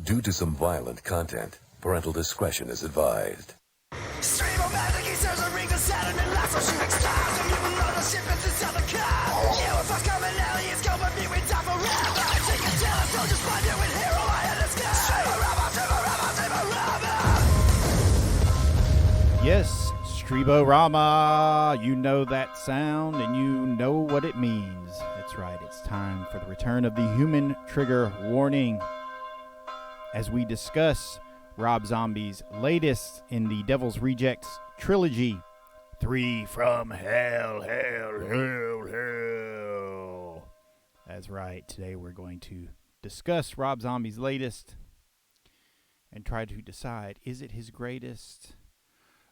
Due to some violent content, parental discretion is advised. Yes, Strebo-Rama, you know that sound and you know what it means. That's right, it's time for the return of the human trigger warning as we discuss Rob Zombie's latest in the Devil's Rejects trilogy, 3 from Hell. That's right, today we're going to discuss Rob Zombie's latest and try to decide, is it his greatest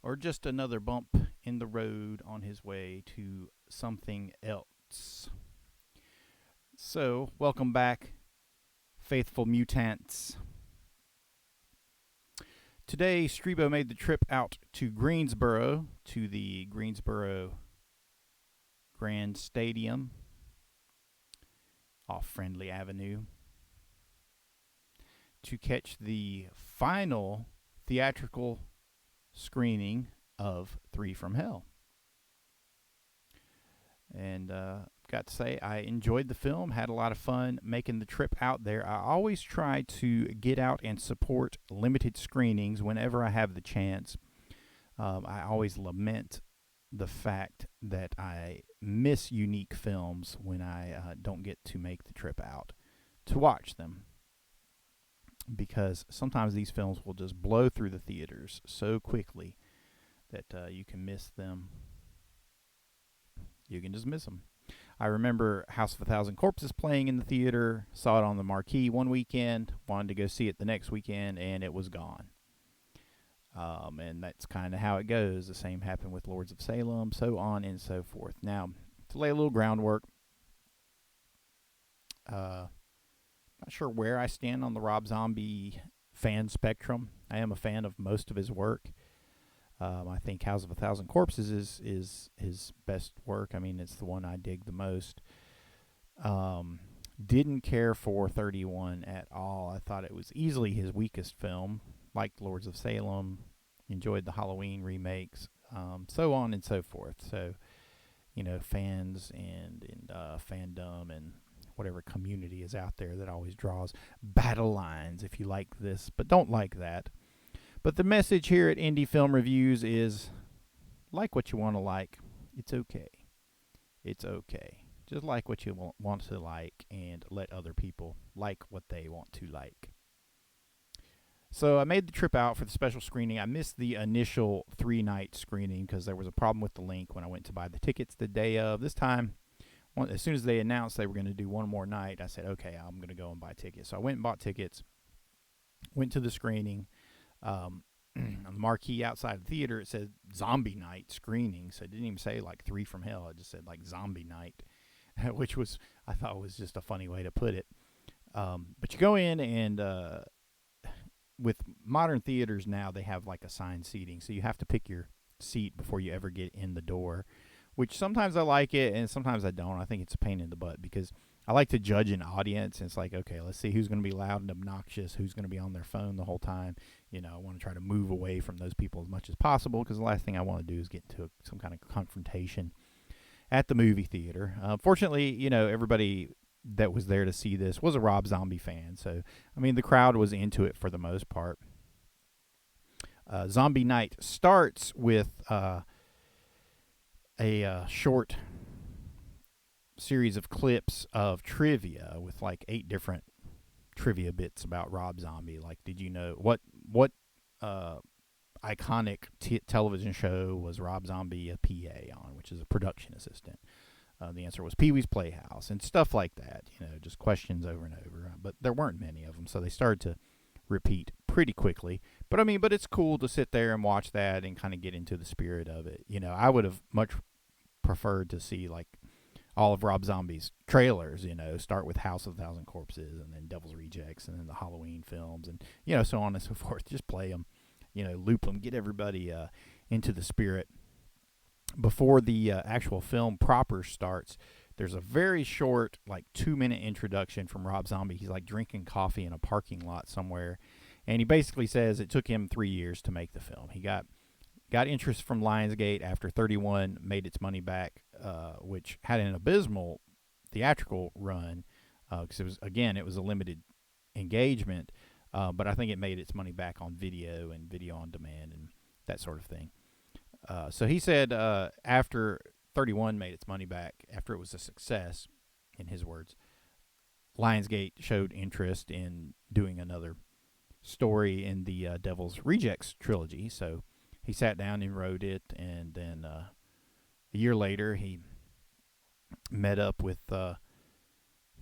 or just another bump in the road on his way to something else? So, welcome back, faithful mutants. Today, Strebo made the trip out to Greensboro, to the Greensboro Grand Stadium off Friendly Avenue, to catch the final theatrical screening of 3 from Hell. And got to say, I enjoyed the film, had a lot of fun making the trip out there. I always try to get out and support limited screenings whenever I have the chance. I always lament the fact that I miss unique films when I don't get to make the trip out to watch them, because sometimes these films will just blow through the theaters so quickly that you can miss them. You can just miss them. I remember House of a Thousand Corpses playing in the theater, saw it on the marquee one weekend, wanted to go see it the next weekend, and it was gone. And that's kind of how it goes. The same happened with Lords of Salem, so on and so forth. Now, to lay a little groundwork, not sure where I stand on the Rob Zombie fan spectrum. I am a fan of most of his work. I think House of a Thousand Corpses is his best work. I mean, it's the one I dig the most. Didn't care for 31 at all. I thought it was easily his weakest film. Liked Lords of Salem. Enjoyed the Halloween remakes. So on and so forth. So, you know, fans and fandom and whatever community is out there that always draws battle lines if you like this, but don't like that. But the message here at Indie Film Reviews is, like what you want to like. It's okay. It's okay. Just like what you want to like and let other people like what they want to like. So I made the trip out for the special screening. I missed the initial 3-night screening because there was a problem with the link when I went to buy the tickets the day of. This time, as soon as they announced they were going to do one more night, I said, okay, I'm going to go and buy tickets. So I went and bought tickets, went to the screening. On the marquee outside the theater, it said Zombie Night screening. So it didn't even say like 3 from Hell. It just said like Zombie Night, which was, I thought was just a funny way to put it. But you go in and with modern theaters now, they have like assigned seating. So you have to pick your seat before you ever get in the door, which sometimes I like it and sometimes I don't. I think it's a pain in the butt because I like to judge an audience. And it's like, okay, let's see who's going to be loud and obnoxious, who's going to be on their phone the whole time. You know, I want to try to move away from those people as much as possible because the last thing I want to do is get into some kind of confrontation at the movie theater. Fortunately, you know, everybody that was there to see this was a Rob Zombie fan. So, I mean, the crowd was into it for the most part. Zombie Night starts with a short series of clips of trivia with like 8 different trivia bits about Rob Zombie. Like, did you know what iconic television show was Rob Zombie a PA on, which is a production assistant? The answer was Pee-wee's Playhouse and stuff like that. You know, just questions over and over. But there weren't many of them, so they started to repeat pretty quickly. But I mean, but it's cool to sit there and watch that and kind of get into the spirit of it. You know, I would have much preferred to see like all of Rob Zombie's trailers, you know, start with House of a Thousand Corpses and then Devil's Rejects and then the Halloween films and, you know, so on and so forth. Just play them, you know, loop them, get everybody into the spirit. Before the actual film proper starts, There's a very short, like 2-minute introduction from Rob Zombie. He's like drinking coffee in a parking lot somewhere, and he basically says it took him 3 years to make the film. He got interest from Lionsgate after 31 made its money back, which had an abysmal theatrical run, because it was a limited engagement, but I think it made its money back on video and video on demand and that sort of thing. So he said after 31 made its money back, after it was a success, in his words, Lionsgate showed interest in doing another story in the Devil's Rejects trilogy. So he sat down and wrote it, and then a year later he met up with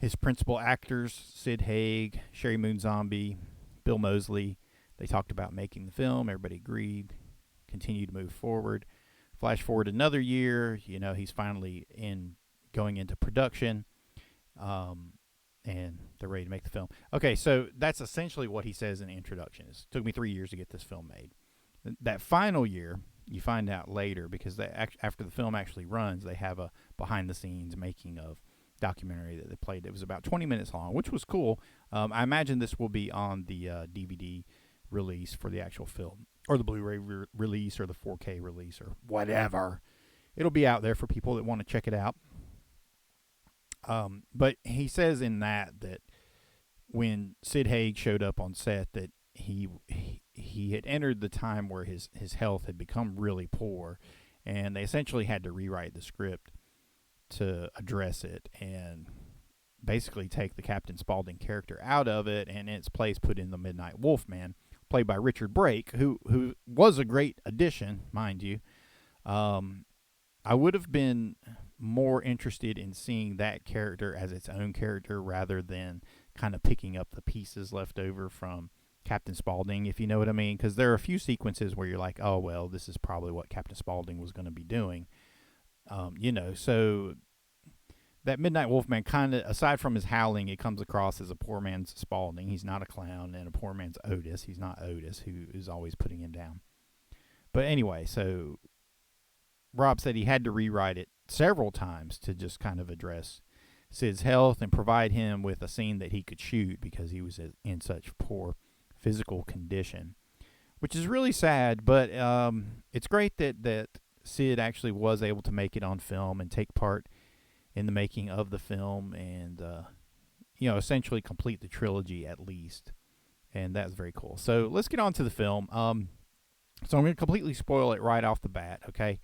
his principal actors, Sid Haig, Sherry Moon Zombie, Bill Moseley. They talked about making the film. Everybody agreed, continued to move forward. Flash forward another year, he's finally going into production, and they're ready to make the film. Okay, so that's essentially what he says in the introduction. It took me 3 years to get this film made. That final year, you find out later, because after the film actually runs, they have a behind-the-scenes making of documentary that they played. It was about 20 minutes long, which was cool. I imagine this will be on the DVD release for the actual film, or the Blu-ray release, or the 4K release, or whatever. It'll be out there for people that want to check it out. But he says in that when Sid Haig showed up on set, that he had entered the time where his health had become really poor, and they essentially had to rewrite the script to address it and basically take the Captain Spaulding character out of it, and in its place put in the Midnight Wolfman, played by Richard Brake, who was a great addition, mind you. I would have been more interested in seeing that character as its own character rather than kind of picking up the pieces left over from Captain Spaulding, if you know what I mean, because there are a few sequences where you're like, oh, well, this is probably what Captain Spaulding was going to be doing. So that Midnight Wolfman kind of, aside from his howling, it comes across as a poor man's Spaulding. He's not a clown, and a poor man's Otis. He's not Otis, who is always putting him down. But anyway, so Rob said he had to rewrite it several times to just kind of address Sid's health and provide him with a scene that he could shoot because he was in such poor physical condition, which is really sad. But it's great that Sid actually was able to make it on film and take part in the making of the film, and essentially complete the trilogy at least, and that's very cool. So let's get on to the film. So I'm going to completely spoil it right off the bat, okay?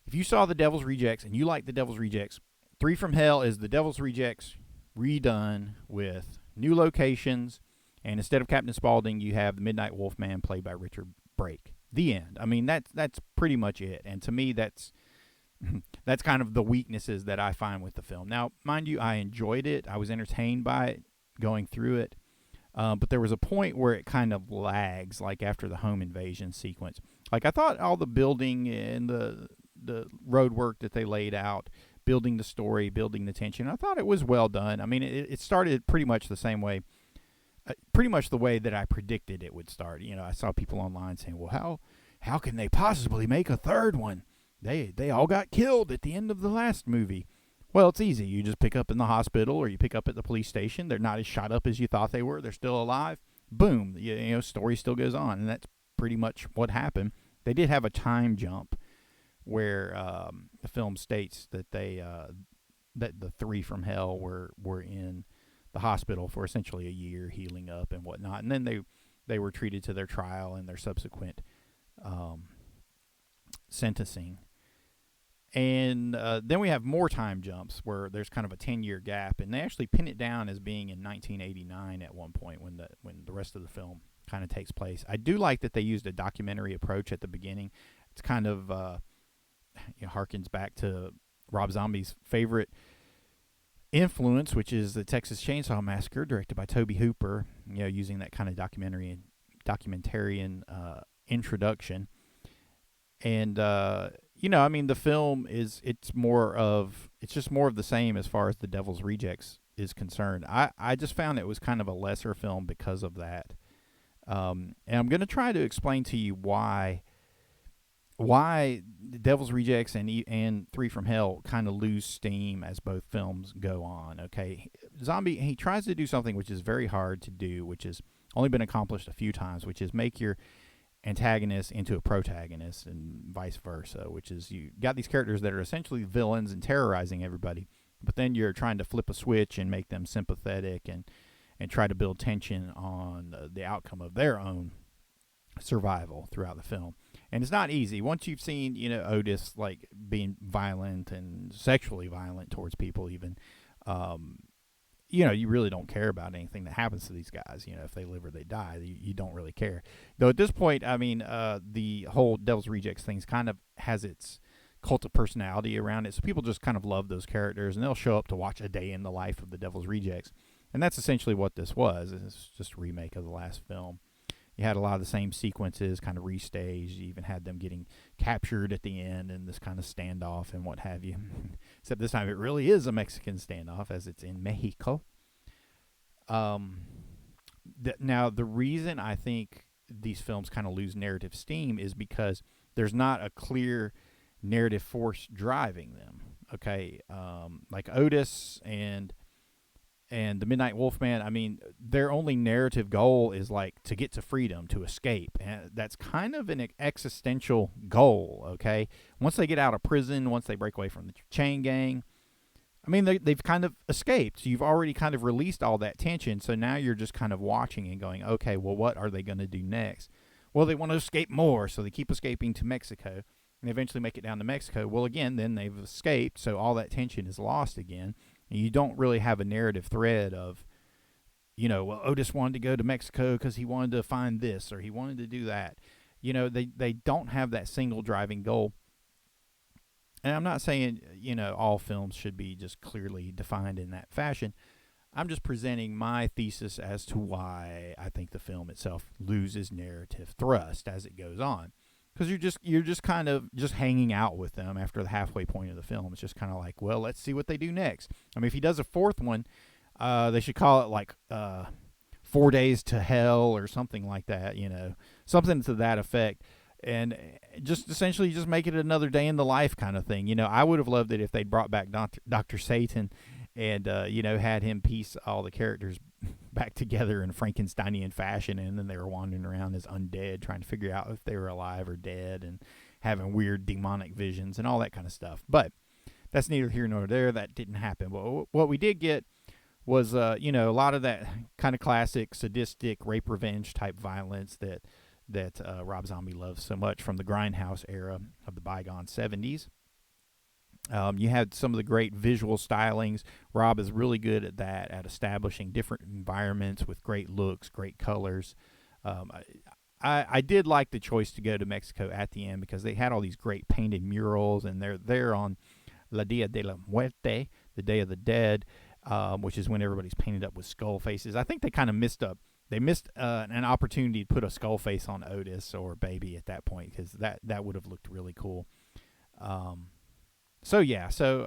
If you saw The Devil's Rejects and you like The Devil's Rejects, 3 from Hell is The Devil's Rejects redone with new locations, and instead of Captain Spaulding, you have the Midnight Wolfman played by Richard Brake. The end. I mean, that's pretty much it. And to me, that's kind of the weaknesses that I find with the film. Now, mind you, I enjoyed it. I was entertained by it, going through it. But there was a point where it kind of lags, like after the home invasion sequence. Like, I thought all the building and the road work that they laid out, building the story, building the tension, I thought it was well done. I mean, it started pretty much the same way, pretty much the way that I predicted it would start. I saw people online saying, well, how can they possibly make a third one? They all got killed at the end of the last movie. Well, it's easy. You just pick up in the hospital, or you pick up at the police station. They're not as shot up as you thought they were. They're still alive. Boom. Story still goes on. And that's pretty much what happened. They did have a time jump where the film states that that the 3 from Hell were in the hospital for essentially a year, healing up and whatnot. And then they were treated to their trial and their subsequent sentencing. And then we have more time jumps where there's kind of a 10-year gap, and they actually pin it down as being in 1989 at one point when the rest of the film kind of takes place. I do like that they used a documentary approach at the beginning. It's kind of harkens back to Rob Zombie's favorite influence, which is the Texas Chainsaw Massacre, directed by Tobe Hooper. Using that kind of documentarian introduction. And the film it's just more of the same as far as The Devil's Rejects is concerned. I just found it was kind of a lesser film because of that. And I'm going to try to explain to you why why Devil's Rejects and Three from Hell kind of lose steam as both films go on. Okay, Zombie, he tries to do something which is very hard to do, which has only been accomplished a few times, which is make your antagonist into a protagonist and vice versa, which is you got these characters that are essentially villains and terrorizing everybody, but then you're trying to flip a switch and make them sympathetic and try to build tension on the outcome of their own survival throughout the film. And it's not easy. Once you've seen, Otis like being violent and sexually violent towards people even, you really don't care about anything that happens to these guys. If they live or they die, you don't really care. Though at this point, I mean, the whole Devil's Rejects things kind of has its cult of personality around it. So people just kind of love those characters, and they'll show up to watch a day in the life of the Devil's Rejects. And that's essentially what this was. It's just a remake of the last film. You had a lot of the same sequences kind of restaged. You even had them getting captured at the end and this kind of standoff and what have you. Except this time it really is a Mexican standoff, as it's in Mexico. Now, the reason I think these films kind of lose narrative steam is because there's not a clear narrative force driving them. Okay, like Otis and the Midnight Wolfman, I mean, their only narrative goal is like to get to freedom, to escape. And that's kind of an existential goal, okay? Once they get out of prison, once they break away from the chain gang, I mean, they've kind of escaped. So you've already kind of released all that tension. So now you're just kind of watching and going, okay, well, what are they going to do next? Well, they want to escape more, so they keep escaping to Mexico. And they eventually make it down to Mexico. Well, again, then they've escaped, so all that tension is lost again. You don't really have a narrative thread of, well, Otis wanted to go to Mexico because he wanted to find this or he wanted to do that. They don't have that single driving goal. And I'm not saying, all films should be just clearly defined in that fashion. I'm just presenting my thesis as to why I think the film itself loses narrative thrust as it goes on. Because you're just kind of just hanging out with them after the halfway point of the film. It's just kind of like, well, let's see what they do next. I mean, if he does a fourth one, they should call it like 4 Days to Hell or something like that, something to that effect. And just essentially just make it another day in the life kind of thing. I would have loved it if they'd brought back Dr. Satan and, had him piece all the characters back together in Frankensteinian fashion, and then they were wandering around as undead, trying to figure out if they were alive or dead, and having weird demonic visions and all that kind of stuff. But that's neither here nor there. That didn't happen. But what we did get was, a lot of that kind of classic sadistic rape revenge type violence that Rob Zombie loves so much from the Grindhouse era of the bygone 70s. You had some of the great visual stylings. Rob is really good at that, at establishing different environments with great looks, great colors. I did like the choice to go to Mexico at the end because they had all these great painted murals, and they're there on La Dia de la Muerte, the Day of the Dead, which is when everybody's painted up with skull faces. I think they kind of missed an opportunity to put a skull face on Otis or Baby at that point, because that would have looked really cool. So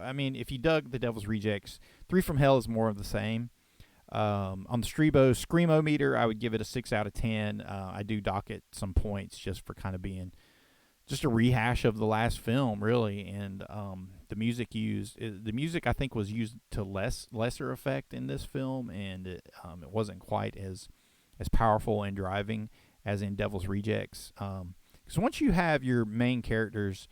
I mean, if you dug the Devil's Rejects, Three from Hell is more of the same. On the Screamo-meter, I would give it a 6 out of 10. I do dock it some points just for kind of being just a rehash of the last film, really. And the music I think was used to lesser effect in this film, and it wasn't quite as powerful and driving as in Devil's Rejects. Because once you have your main characters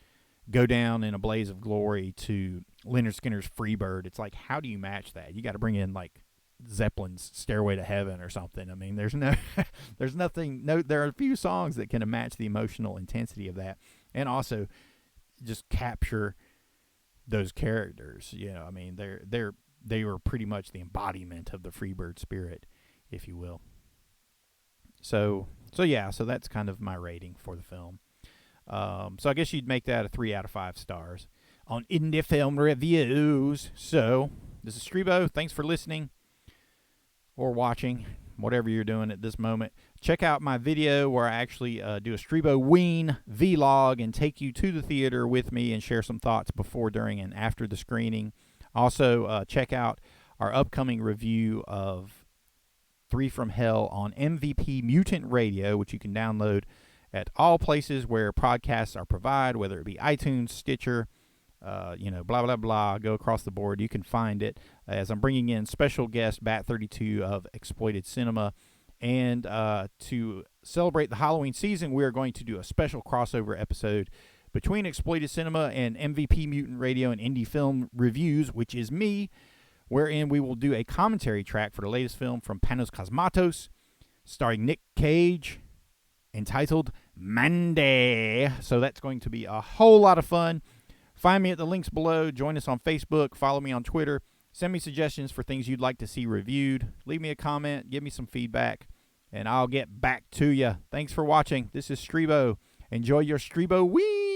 go down in a blaze of glory to Leonard Skinner's Freebird, it's like, how do you match that? You got to bring in like Zeppelin's Stairway to Heaven or something. I mean, there are a few songs that can match the emotional intensity of that, and also just capture those characters. I mean, they were pretty much the embodiment of the Freebird spirit, if you will. So that's kind of my rating for the film. So I guess you'd make that a 3 out of 5 stars on Indie Film Reviews. So this is Strebo. Thanks for listening or watching, whatever you're doing at this moment. Check out my video where I actually do a Strebo Ween vlog and take you to the theater with me and share some thoughts before, during, and after the screening. Also, check out our upcoming review of Three from Hell on MVP Mutant Radio, which you can download at all places where podcasts are provided, whether it be iTunes, Stitcher, blah, blah, blah. Go across the board. You can find it as I'm bringing in special guest Bat 32 of Exploited Cinema. And to celebrate the Halloween season, we're going to do a special crossover episode between Exploited Cinema and MVP Mutant Radio and Indie Film Reviews, which is me, wherein we will do a commentary track for the latest film from Panos Cosmatos, starring Nick Cage, entitled Mandy. So that's going to be a whole lot of fun. Find me at the links below. Join us on Facebook. Follow me on Twitter. Send me suggestions for things you'd like to see reviewed. Leave me a comment. Give me some feedback, and I'll get back to you. Thanks for watching. This is Strebo. Enjoy your Strebo week.